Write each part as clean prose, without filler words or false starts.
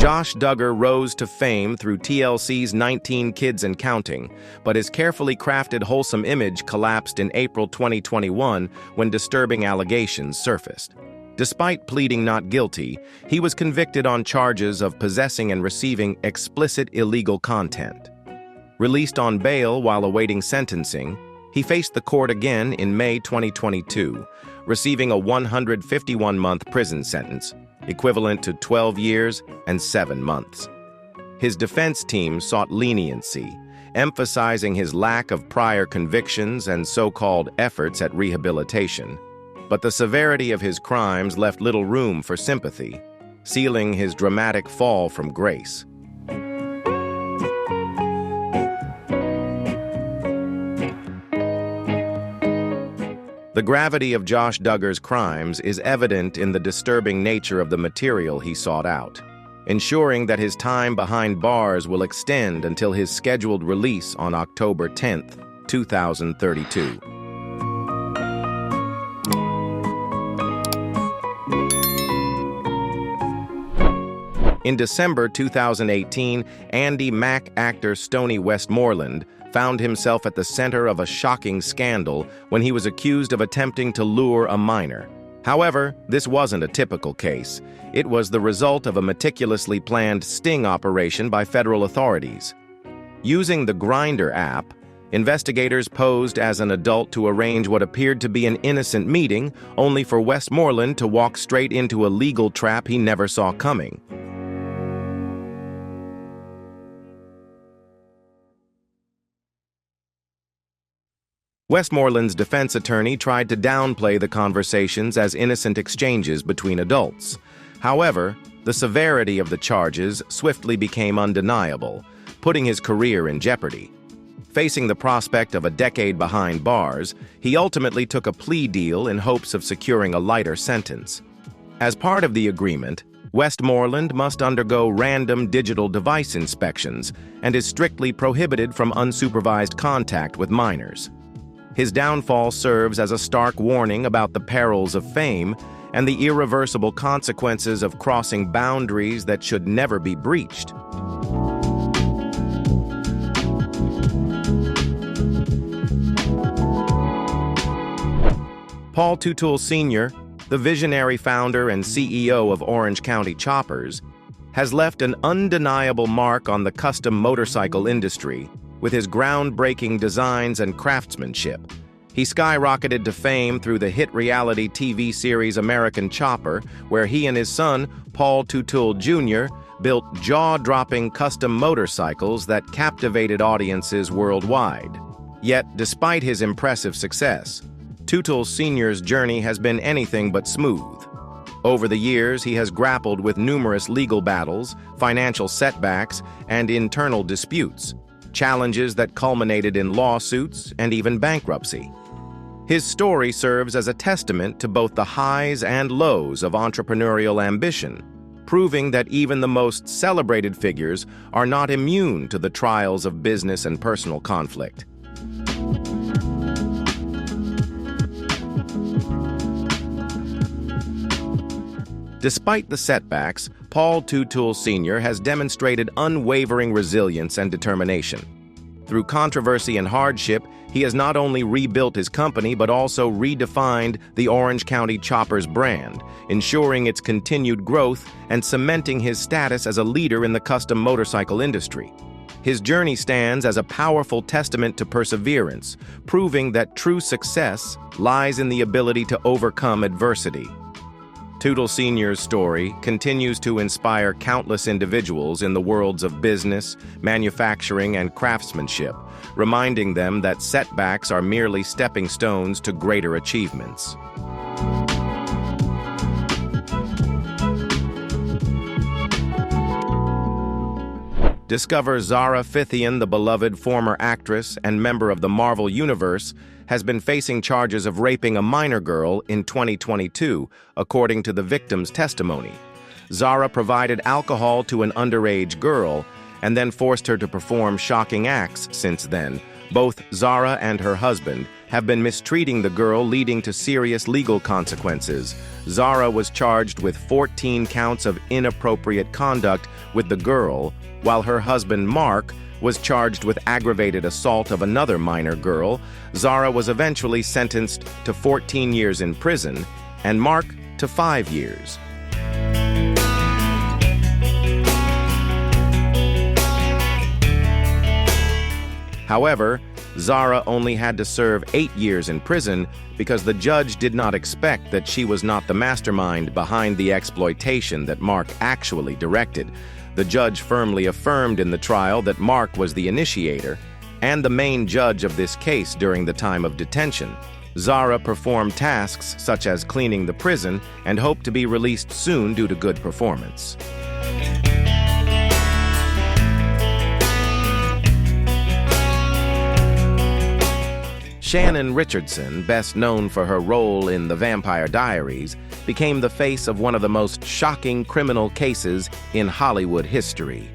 Josh Duggar rose to fame through TLC's 19 Kids and Counting, but his carefully crafted wholesome image collapsed in April 2021 when disturbing allegations surfaced. Despite pleading not guilty, he was convicted on charges of possessing and receiving explicit illegal content. Released on bail while awaiting sentencing, he faced the court again in May 2022, receiving a 151-month prison sentence, equivalent to 12 years and 7 months. His defense team sought leniency, emphasizing his lack of prior convictions and so-called efforts at rehabilitation. But the severity of his crimes left little room for sympathy, sealing his dramatic fall from grace. The gravity of Josh Duggar's crimes is evident in the disturbing nature of the material he sought out, ensuring that his time behind bars will extend until his scheduled release on October 10, 2032. In December 2018, Andy Mack actor Stoney Westmoreland found himself at the center of a shocking scandal when he was accused of attempting to lure a minor. However, this wasn't a typical case. It was the result of a meticulously planned sting operation by federal authorities. Using the Grindr app, investigators posed as an adult to arrange what appeared to be an innocent meeting, only for Westmoreland to walk straight into a legal trap he never saw coming. Westmoreland's defense attorney tried to downplay the conversations as innocent exchanges between adults. However, the severity of the charges swiftly became undeniable, putting his career in jeopardy. Facing the prospect of a decade behind bars, he ultimately took a plea deal in hopes of securing a lighter sentence. As part of the agreement, Westmoreland must undergo random digital device inspections and is strictly prohibited from unsupervised contact with minors. His downfall serves as a stark warning about the perils of fame and the irreversible consequences of crossing boundaries that should never be breached. Paul Tutul Sr., the visionary founder and CEO of Orange County Choppers, has left an undeniable mark on the custom motorcycle industry with his groundbreaking designs and craftsmanship. He skyrocketed to fame through the hit reality TV series American Chopper, where he and his son, Paul Tutul Jr., built jaw-dropping custom motorcycles that captivated audiences worldwide. Yet, despite his impressive success, Tutul Sr.'s journey has been anything but smooth. Over the years, he has grappled with numerous legal battles, financial setbacks, and internal disputes, challenges that culminated in lawsuits and even bankruptcy. His story serves as a testament to both the highs and lows of entrepreneurial ambition, proving that even the most celebrated figures are not immune to the trials of business and personal conflict. Despite the setbacks, Paul Tutul Sr. has demonstrated unwavering resilience and determination. Through controversy and hardship, he has not only rebuilt his company but also redefined the Orange County Choppers brand, ensuring its continued growth and cementing his status as a leader in the custom motorcycle industry. His journey stands as a powerful testament to perseverance, proving that true success lies in the ability to overcome adversity. Tutul Sr.'s story continues to inspire countless individuals in the worlds of business, manufacturing, and craftsmanship, reminding them that setbacks are merely stepping stones to greater achievements. Discover Zara Fithian, the beloved former actress and member of the Marvel Universe, has been facing charges of raping a minor girl in 2022, according to the victim's testimony. Zara provided alcohol to an underage girl and then forced her to perform shocking acts since then. Both Zara and her husband have been mistreating the girl, leading to serious legal consequences. Zara was charged with 14 counts of inappropriate conduct with the girl, while her husband, Mark, was charged with aggravated assault of another minor girl. Zara was eventually sentenced to 14 years in prison, and Mark to 5 years. However, Zara only had to serve 8 years in prison because the judge did not expect that she was not the mastermind behind the exploitation that Mark actually directed. The judge firmly affirmed in the trial that Mark was the initiator and the main judge of this case during the time of detention. Zara performed tasks such as cleaning the prison and hoped to be released soon due to good performance. Shannon Richardson, best known for her role in The Vampire Diaries, became the face of one of the most shocking criminal cases in Hollywood history.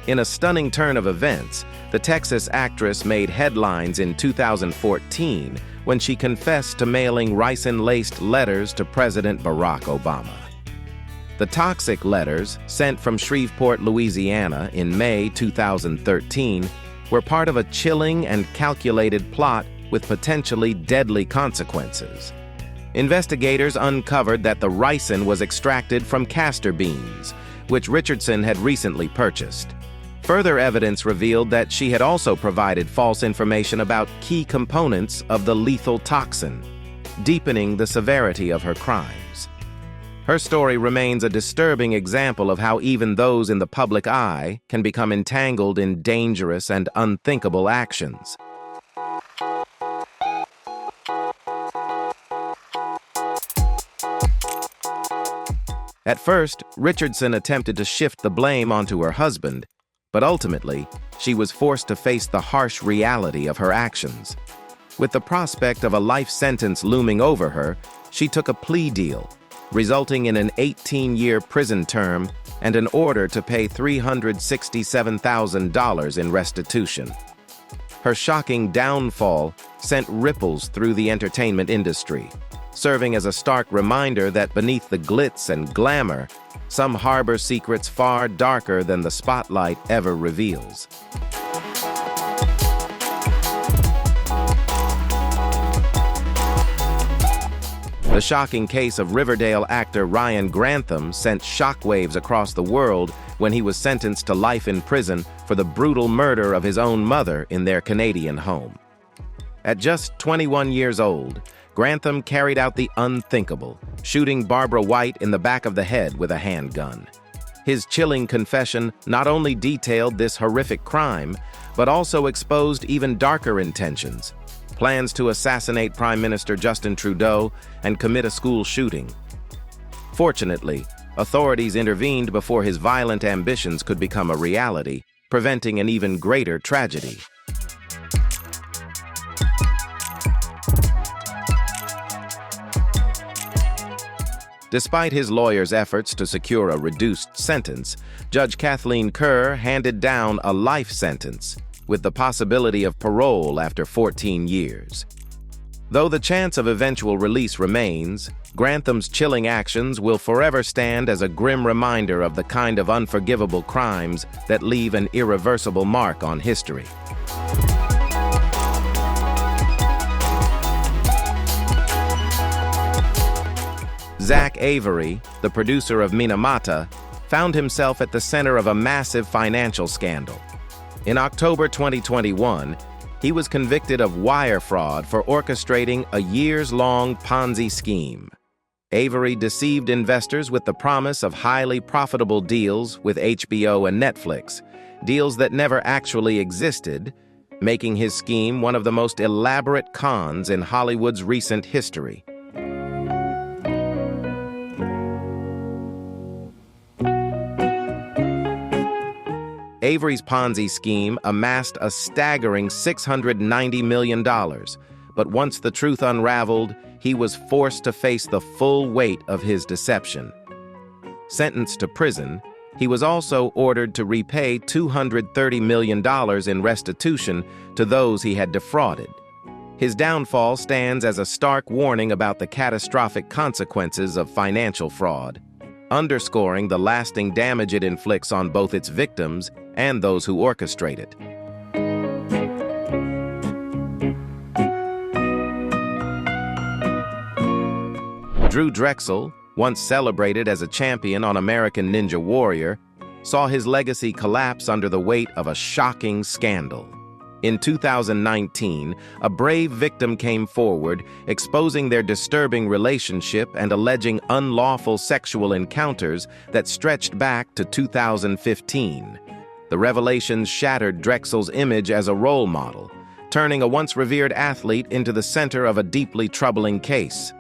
In a stunning turn of events, the Texas actress made headlines in 2014 when she confessed to mailing ricin-laced letters to President Barack Obama. The toxic letters, sent from Shreveport, Louisiana in May 2013, were part of a chilling and calculated plot with potentially deadly consequences. Investigators uncovered that the ricin was extracted from castor beans, which Richardson had recently purchased. Further evidence revealed that she had also provided false information about key components of the lethal toxin, deepening the severity of her crimes. Her story remains a disturbing example of how even those in the public eye can become entangled in dangerous and unthinkable actions. At first, Richardson attempted to shift the blame onto her husband, but ultimately, she was forced to face the harsh reality of her actions. With the prospect of a life sentence looming over her, she took a plea deal, resulting in an 18-year prison term and an order to pay $367,000 in restitution. Her shocking downfall sent ripples through the entertainment industry, serving as a stark reminder that beneath the glitz and glamour, some harbor secrets far darker than the spotlight ever reveals. The shocking case of Riverdale actor Ryan Grantham sent shockwaves across the world when he was sentenced to life in prison for the brutal murder of his own mother in their Canadian home. At just 21 years old, Grantham carried out the unthinkable, shooting Barbara White in the back of the head with a handgun. His chilling confession not only detailed this horrific crime, but also exposed even darker intentions: plans to assassinate Prime Minister Justin Trudeau and commit a school shooting. Fortunately, authorities intervened before his violent ambitions could become a reality, preventing an even greater tragedy. Despite his lawyer's efforts to secure a reduced sentence, Judge Kathleen Kerr handed down a life sentence, with the possibility of parole after 14 years. Though the chance of eventual release remains, Grantham's chilling actions will forever stand as a grim reminder of the kind of unforgivable crimes that leave an irreversible mark on history. Zach Avery, the producer of Minamata, found himself at the center of a massive financial scandal. In October 2021, he was convicted of wire fraud for orchestrating a years-long Ponzi scheme. Avery deceived investors with the promise of highly profitable deals with HBO and Netflix, deals that never actually existed, making his scheme one of the most elaborate cons in Hollywood's recent history. Avery's Ponzi scheme amassed a staggering $690 million, but once the truth unraveled, he was forced to face the full weight of his deception. Sentenced to prison, he was also ordered to repay $230 million in restitution to those he had defrauded. His downfall stands as a stark warning about the catastrophic consequences of financial fraud, underscoring the lasting damage it inflicts on both its victims and those who orchestrate it. Drew Drexel, once celebrated as a champion on American Ninja Warrior, saw his legacy collapse under the weight of a shocking scandal. In 2019, a brave victim came forward, exposing their disturbing relationship and alleging unlawful sexual encounters that stretched back to 2015. The revelations shattered Drexel's image as a role model, turning a once revered athlete into the center of a deeply troubling case.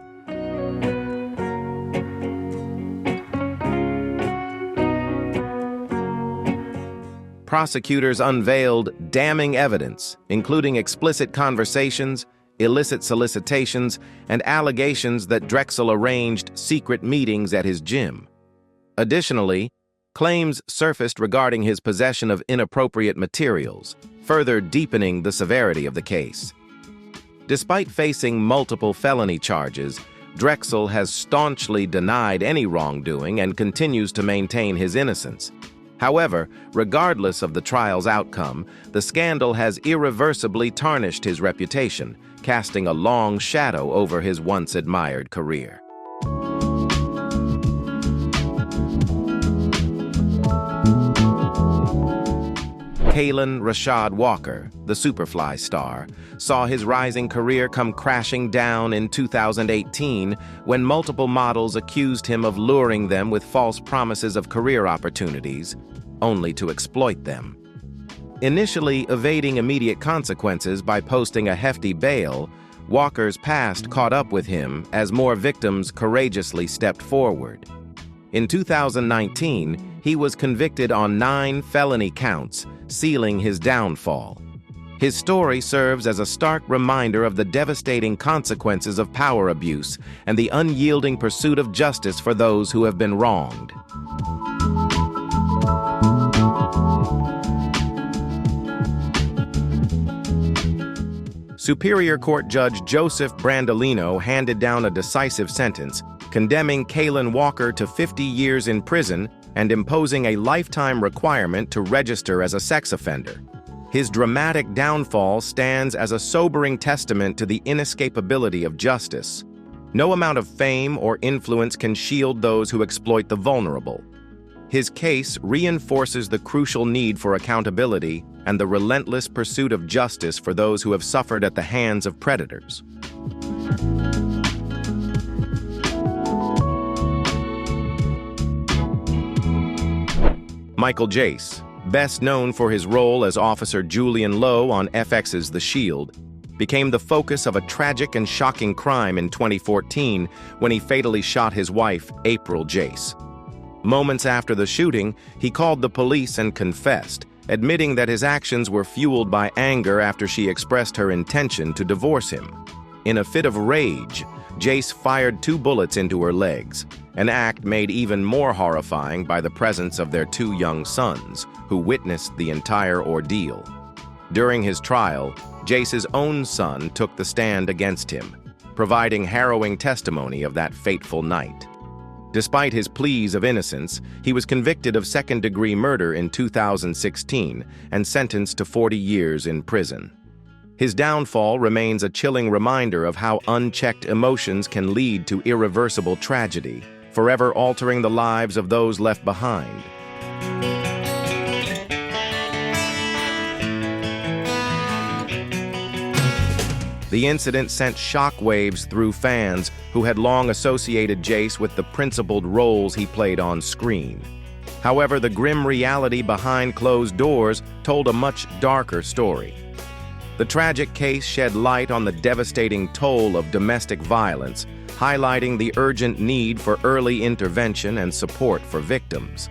Prosecutors unveiled damning evidence, including explicit conversations, illicit solicitations, and allegations that Drexel arranged secret meetings at his gym. Additionally, claims surfaced regarding his possession of inappropriate materials, further deepening the severity of the case. Despite facing multiple felony charges, Drexel has staunchly denied any wrongdoing and continues to maintain his innocence. However, regardless of the trial's outcome, the scandal has irreversibly tarnished his reputation, casting a long shadow over his once admired career. Kalen Rashad Walker, the Superfly star, saw his rising career come crashing down in 2018 when multiple models accused him of luring them with false promises of career opportunities, only to exploit them. Initially evading immediate consequences by posting a hefty bail, Walker's past caught up with him as more victims courageously stepped forward. In 2019, he was convicted on 9 felony counts, sealing his downfall. His story serves as a stark reminder of the devastating consequences of power abuse and the unyielding pursuit of justice for those who have been wronged. Superior Court Judge Joseph Brandolino handed down a decisive sentence, condemning Kalen Walker to 50 years in prison and imposing a lifetime requirement to register as a sex offender. His dramatic downfall stands as a sobering testament to the inescapability of justice. No amount of fame or influence can shield those who exploit the vulnerable. His case reinforces the crucial need for accountability and the relentless pursuit of justice for those who have suffered at the hands of predators. Michael Jace, best known for his role as Officer Julian Lowe on FX's The Shield, became the focus of a tragic and shocking crime in 2014 when he fatally shot his wife, April Jace. Moments after the shooting, he called the police and confessed, admitting that his actions were fueled by anger after she expressed her intention to divorce him. In a fit of rage, Jace fired 2 bullets into her legs, an act made even more horrifying by the presence of their 2 young sons, who witnessed the entire ordeal. During his trial, Jace's own son took the stand against him, providing harrowing testimony of that fateful night. Despite his pleas of innocence, he was convicted of second-degree murder in 2016 and sentenced to 40 years in prison. His downfall remains a chilling reminder of how unchecked emotions can lead to irreversible tragedy, forever altering the lives of those left behind. The incident sent shockwaves through fans who had long associated Jace with the principled roles he played on screen. However, the grim reality behind closed doors told a much darker story. The tragic case shed light on the devastating toll of domestic violence, highlighting the urgent need for early intervention and support for victims.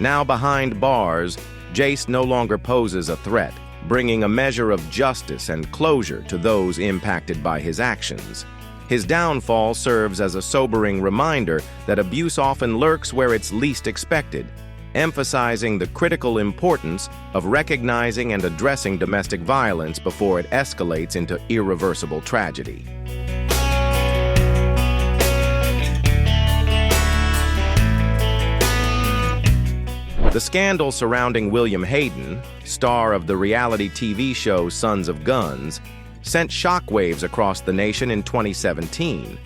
Now behind bars, Jace no longer poses a threat, bringing a measure of justice and closure to those impacted by his actions. His downfall serves as a sobering reminder that abuse often lurks where it's least expected, emphasizing the critical importance of recognizing and addressing domestic violence before it escalates into irreversible tragedy. The scandal surrounding William Hayden, star of the reality TV show Sons of Guns, sent shockwaves across the nation in 2017.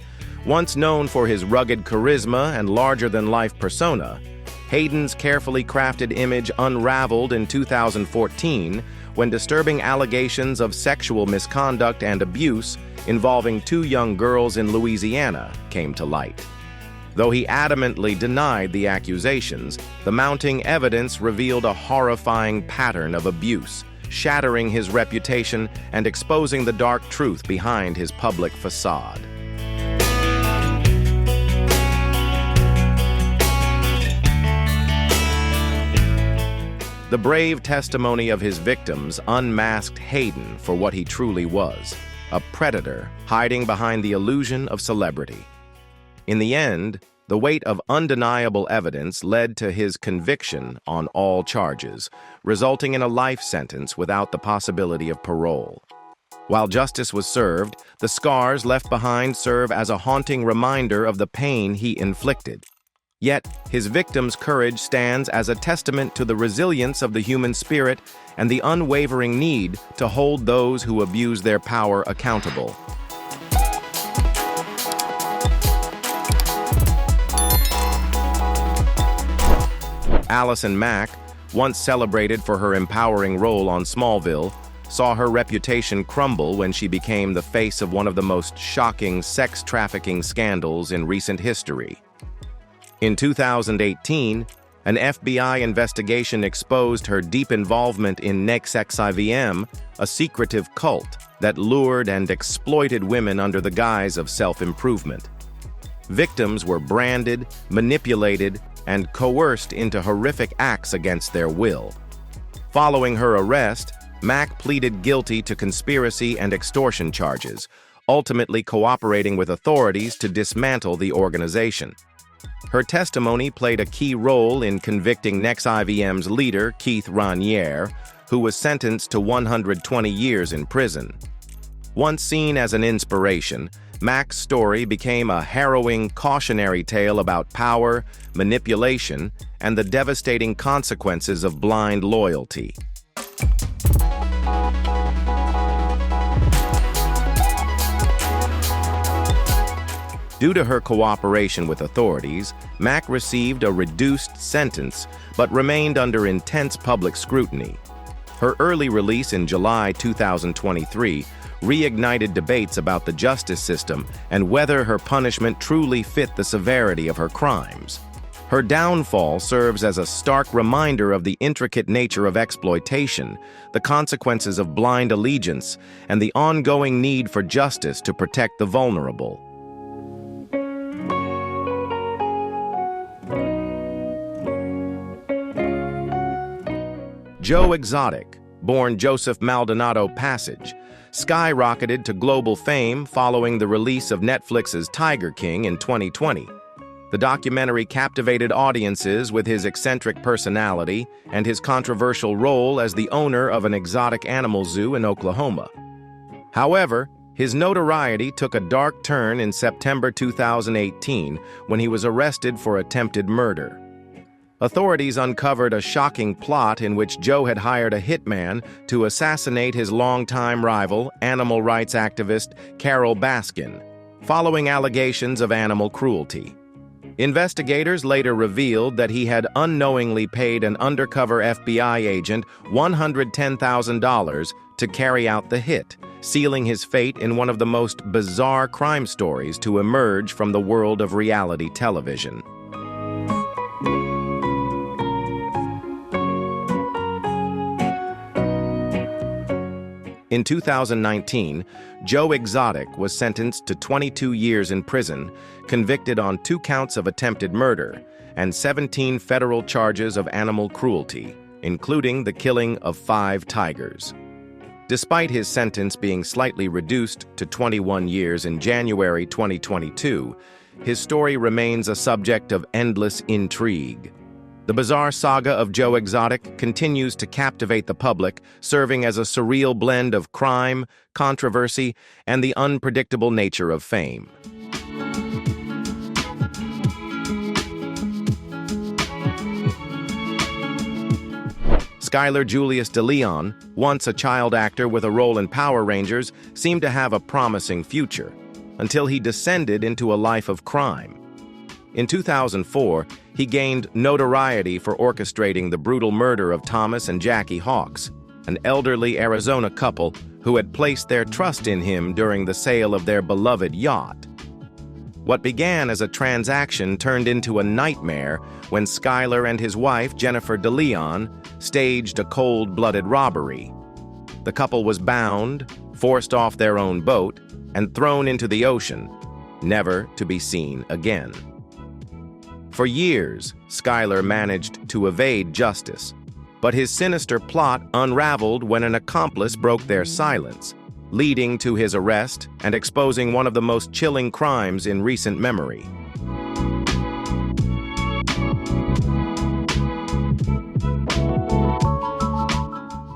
Once known for his rugged charisma and larger-than-life persona, Hayden's carefully crafted image unraveled in 2014 when disturbing allegations of sexual misconduct and abuse involving two young girls in Louisiana came to light. Though he adamantly denied the accusations, the mounting evidence revealed a horrifying pattern of abuse, shattering his reputation and exposing the dark truth behind his public facade. The brave testimony of his victims unmasked Hayden for what he truly was, a predator hiding behind the illusion of celebrity. In the end, the weight of undeniable evidence led to his conviction on all charges, resulting in a life sentence without the possibility of parole. While justice was served, the scars left behind serve as a haunting reminder of the pain he inflicted. Yet, his victims' courage stands as a testament to the resilience of the human spirit and the unwavering need to hold those who abuse their power accountable. Allison Mack, once celebrated for her empowering role on Smallville, saw her reputation crumble when she became the face of one of the most shocking sex trafficking scandals in recent history. In 2018, an FBI investigation exposed her deep involvement in R.O.T.T.I.N.G, a secretive cult that lured and exploited women under the guise of self-improvement. Victims were branded, manipulated, and coerced into horrific acts against their will. Following her arrest, Mack pleaded guilty to conspiracy and extortion charges, ultimately cooperating with authorities to dismantle the organization. Her testimony played a key role in convicting R.O.T.T.I.N.G's leader, Keith Raniere, who was sentenced to 120 years in prison. Once seen as an inspiration, Mack's story became a harrowing, cautionary tale about power, manipulation, and the devastating consequences of blind loyalty. Due to her cooperation with authorities, Mack received a reduced sentence but remained under intense public scrutiny. Her early release in July 2023 reignited debates about the justice system and whether her punishment truly fit the severity of her crimes. Her downfall serves as a stark reminder of the intricate nature of exploitation, the consequences of blind allegiance, and the ongoing need for justice to protect the vulnerable. Joe Exotic, born Joseph Maldonado Passage, skyrocketed to global fame following the release of Netflix's Tiger King in 2020. The documentary captivated audiences with his eccentric personality and his controversial role as the owner of an exotic animal zoo in Oklahoma. However, his notoriety took a dark turn in September 2018 when he was arrested for attempted murder. Authorities uncovered a shocking plot in which Joe had hired a hitman to assassinate his longtime rival, animal rights activist Carol Baskin, following allegations of animal cruelty. Investigators later revealed that he had unknowingly paid an undercover FBI agent $110,000 to carry out the hit, sealing his fate in one of the most bizarre crime stories to emerge from the world of reality television. In 2019, Joe Exotic was sentenced to 22 years in prison, convicted on 2 counts of attempted murder, and 17 federal charges of animal cruelty, including the killing of 5 tigers. Despite his sentence being slightly reduced to 21 years in January 2022, his story remains a subject of endless intrigue. The bizarre saga of Joe Exotic continues to captivate the public, serving as a surreal blend of crime, controversy, and the unpredictable nature of fame. Skylar Julius DeLeon, once a child actor with a role in Power Rangers, seemed to have a promising future, until he descended into a life of crime. In 2004, he gained notoriety for orchestrating the brutal murder of Thomas and Jackie Hawks, an elderly Arizona couple who had placed their trust in him during the sale of their beloved yacht. What began as a transaction turned into a nightmare when Skylar and his wife, Jennifer DeLeon, staged a cold-blooded robbery. The couple was bound, forced off their own boat, and thrown into the ocean, never to be seen again. For years, Skylar managed to evade justice, but his sinister plot unraveled when an accomplice broke their silence, leading to his arrest and exposing one of the most chilling crimes in recent memory.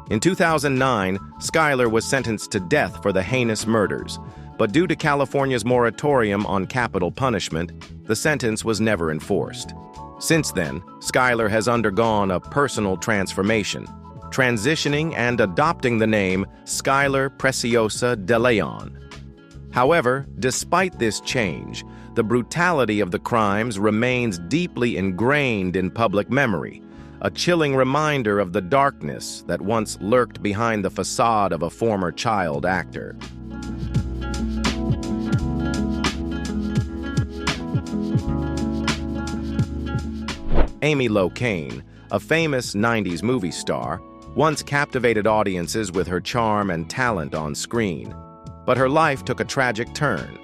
In 2009, Skylar was sentenced to death for the heinous murders, but due to California's moratorium on capital punishment, the sentence was never enforced. Since then, Skylar has undergone a personal transformation, transitioning and adopting the name Skylar Preciosa DeLeon. However, despite this change, the brutality of the crimes remains deeply ingrained in public memory, a chilling reminder of the darkness that once lurked behind the facade of a former child actor. Amy Locane, a famous 90s movie star, once captivated audiences with her charm and talent on screen. But her life took a tragic turn.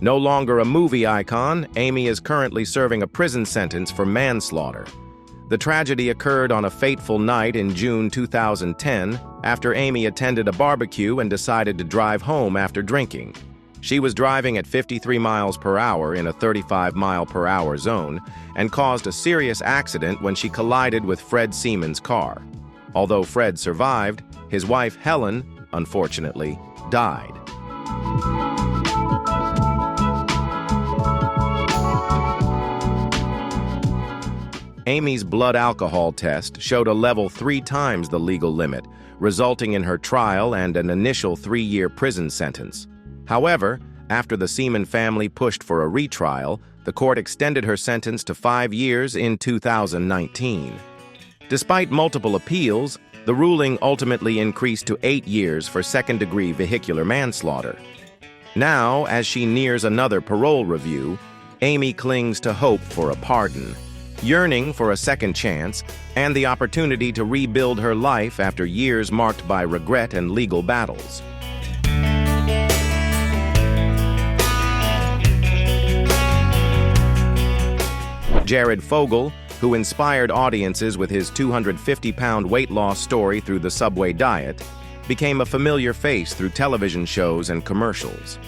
No longer a movie icon, Amy is currently serving a prison sentence for manslaughter. The tragedy occurred on a fateful night in June 2010 after Amy attended a barbecue and decided to drive home after drinking. She was driving at 53 miles per hour in a 35-mile-per-hour zone and caused a serious accident when she collided with Fred Seaman's car. Although Fred survived, his wife Helen, unfortunately, died. Amy's blood alcohol test showed a level 3 times the legal limit, resulting in her trial and an initial 3-year prison sentence. However, after the Seaman family pushed for a retrial, the court extended her sentence to 5 years in 2019. Despite multiple appeals, the ruling ultimately increased to 8 years for second-degree vehicular manslaughter. Now, as she nears another parole review, Amy clings to hope for a pardon, yearning for a second chance and the opportunity to rebuild her life after years marked by regret and legal battles. Jared Fogle, who inspired audiences with his 250-pound weight loss story through the Subway diet, became a familiar face through television shows and commercials.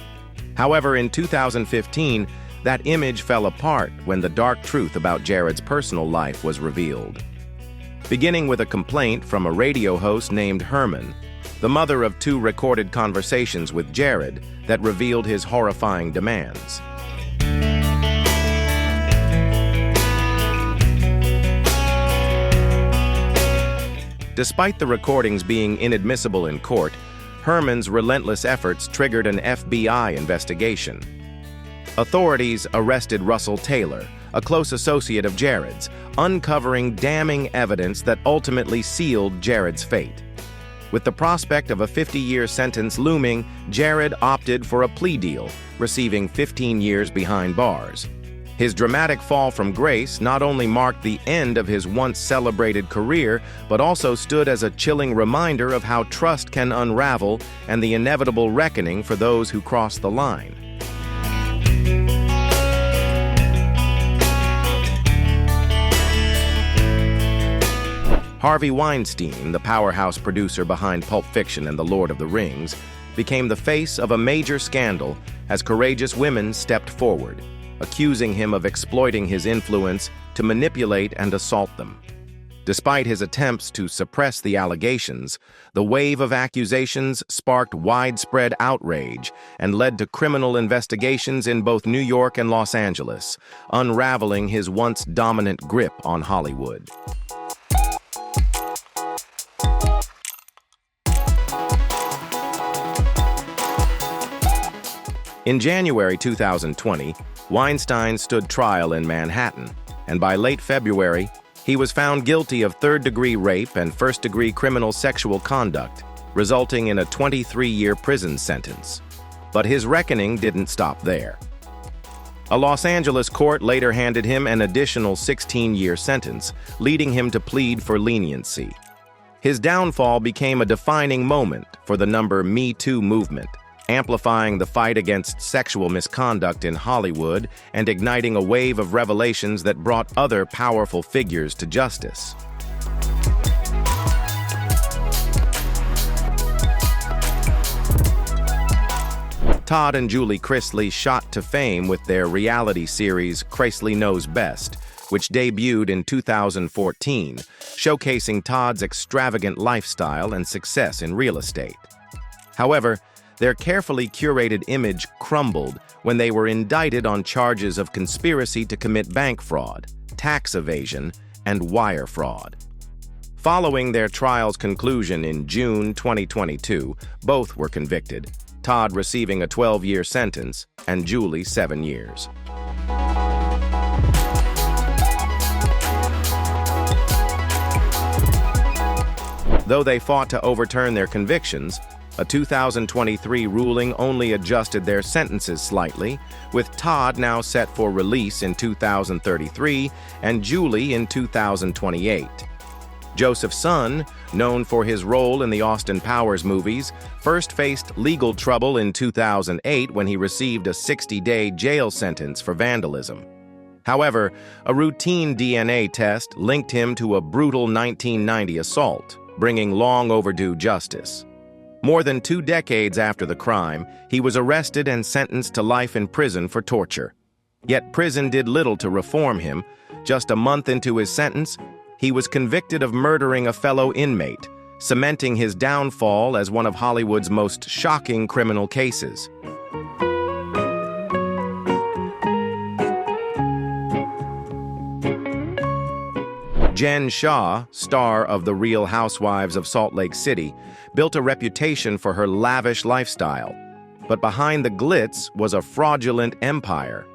However, in 2015, that image fell apart when the dark truth about Jared's personal life was revealed. Beginning with a complaint from a radio host named Herman, the mother of 2 recorded conversations with Jared that revealed his horrifying demands. Despite the recordings being inadmissible in court, Herman's relentless efforts triggered an FBI investigation. Authorities arrested Russell Taylor, a close associate of Jared's, uncovering damning evidence that ultimately sealed Jared's fate. With the prospect of a 50-year sentence looming, Jared opted for a plea deal, receiving 15 years behind bars. His dramatic fall from grace not only marked the end of his once-celebrated career, but also stood as a chilling reminder of how trust can unravel and the inevitable reckoning for those who cross the line. Harvey Weinstein, the powerhouse producer behind Pulp Fiction and The Lord of the Rings, became the face of a major scandal as courageous women stepped forward, accusing him of exploiting his influence to manipulate and assault them. Despite his attempts to suppress the allegations, the wave of accusations sparked widespread outrage and led to criminal investigations in both New York and Los Angeles, unraveling his once dominant grip on Hollywood. In January 2020, Weinstein stood trial in Manhattan, and by late February, he was found guilty of third-degree rape and first-degree criminal sexual conduct, resulting in a 23-year prison sentence. But his reckoning didn't stop there. A Los Angeles court later handed him an additional 16-year sentence, leading him to plead for leniency. His downfall became a defining moment for the Me Too movement, amplifying the fight against sexual misconduct in Hollywood and igniting a wave of revelations that brought other powerful figures to justice. Todd and Julie Chrisley shot to fame with their reality series Chrisley Knows Best, which debuted in 2014, showcasing Todd's extravagant lifestyle and success in real estate. However, their carefully curated image crumbled when they were indicted on charges of conspiracy to commit bank fraud, tax evasion, and wire fraud. Following their trial's conclusion in June 2022, both were convicted, Todd receiving a 12-year sentence and Julie 7 years. Though they fought to overturn their convictions, a 2023 ruling only adjusted their sentences slightly, with Todd now set for release in 2033 and Julie in 2028. Joseph's son, known for his role in the Austin Powers movies, first faced legal trouble in 2008 when he received a 60-day jail sentence for vandalism. However, a routine DNA test linked him to a brutal 1990 assault, bringing long overdue justice. More than 2 decades after the crime, he was arrested and sentenced to life in prison for torture. Yet prison did little to reform him. Just a month into his sentence, he was convicted of murdering a fellow inmate, cementing his downfall as one of Hollywood's most shocking criminal cases. Jen Shah, star of The Real Housewives of Salt Lake City, built a reputation for her lavish lifestyle. But behind the glitz was a fraudulent empire.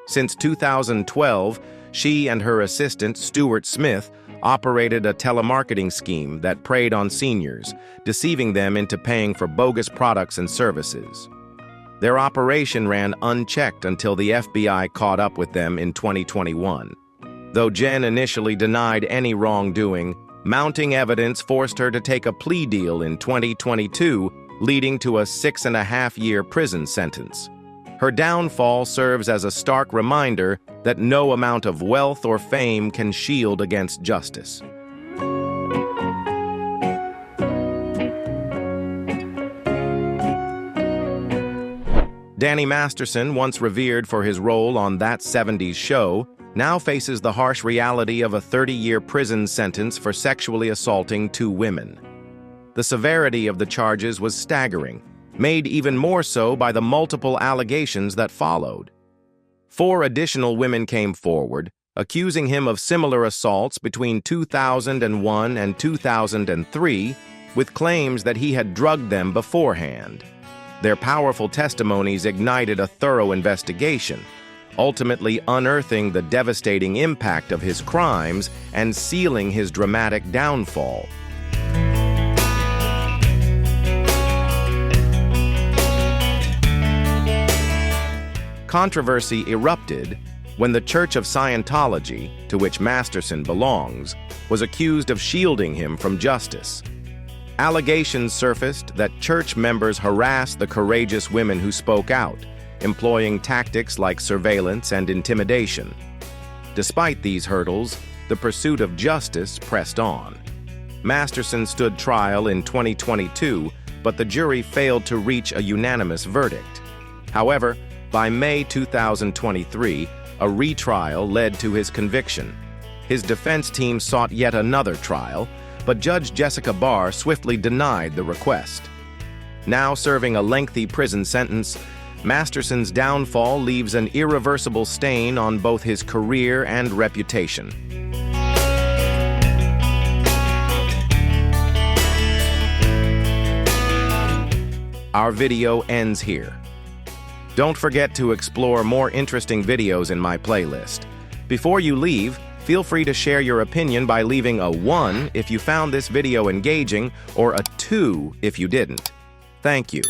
Since 2012, she and her assistant, Stuart Smith, operated a telemarketing scheme that preyed on seniors, deceiving them into paying for bogus products and services. Their operation ran unchecked until the FBI caught up with them in 2021. Though Jen initially denied any wrongdoing, mounting evidence forced her to take a plea deal in 2022, leading to a 6.5-year prison sentence. Her downfall serves as a stark reminder that no amount of wealth or fame can shield against justice. Danny Masterson, once revered for his role on That 70s Show, now faces the harsh reality of a 30-year prison sentence for sexually assaulting 2 women. The severity of the charges was staggering, made even more so by the multiple allegations that followed. 4 additional women came forward, accusing him of similar assaults between 2001 and 2003, with claims that he had drugged them beforehand. Their powerful testimonies ignited a thorough investigation, ultimately unearthing the devastating impact of his crimes and sealing his dramatic downfall. Controversy erupted when the Church of Scientology, to which Masterson belongs, was accused of shielding him from justice. Allegations surfaced that church members harassed the courageous women who spoke out, employing tactics like surveillance and intimidation. Despite these hurdles, the pursuit of justice pressed on. Masterson stood trial in 2022, but the jury failed to reach a unanimous verdict. However, by May 2023, a retrial led to his conviction, his defense team sought yet another trial, but Judge Jessica Barr swiftly denied the request. Now serving a lengthy prison sentence, Masterson's downfall leaves an irreversible stain on both his career and reputation. Our video ends here. Don't forget to explore more interesting videos in my playlist. Before you leave, feel free to share your opinion by leaving a 1 if you found this video engaging or a 2 if you didn't. Thank you.